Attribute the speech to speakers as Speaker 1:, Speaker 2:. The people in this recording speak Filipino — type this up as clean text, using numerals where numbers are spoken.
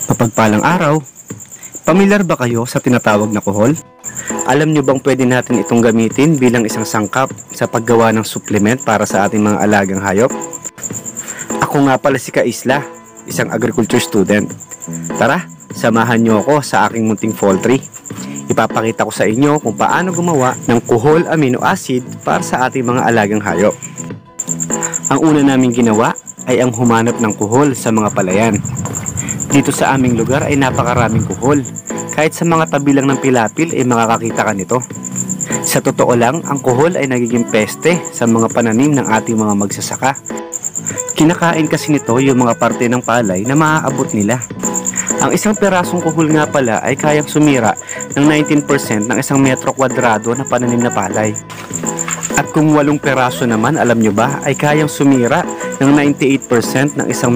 Speaker 1: Mapagpalang araw. Pamilyar ba kayo sa tinatawag na kuhol? Alam nyo bang pwede natin itong gamitin bilang isang sangkap sa paggawa ng supplement para sa ating mga alagang hayop? Ako nga pala si Kaisla, isang agriculture student. Tara, samahan nyo ako sa aking munting poultry. Ipapakita ko sa inyo kung paano gumawa ng kuhol amino acid para sa ating mga alagang hayop. Ang una naming ginawa ay ang humanap ng kuhol sa mga palayan. Dito sa aming lugar ay napakaraming kuhol. Kahit sa mga tabi lang ng pilapil ay makakakita ka nito. Sa totoo lang, ang kuhol ay nagiging peste sa mga pananim ng ating mga magsasaka. Kinakain kasi nito yung mga parte ng palay na maaabot nila. Ang isang perasong kuhol nga pala ay kayang sumira ng 19% ng isang metro kwadrado na pananim na palay. At kung 8 peraso naman, alam nyo ba, ay kayang sumira ng 98% ng isang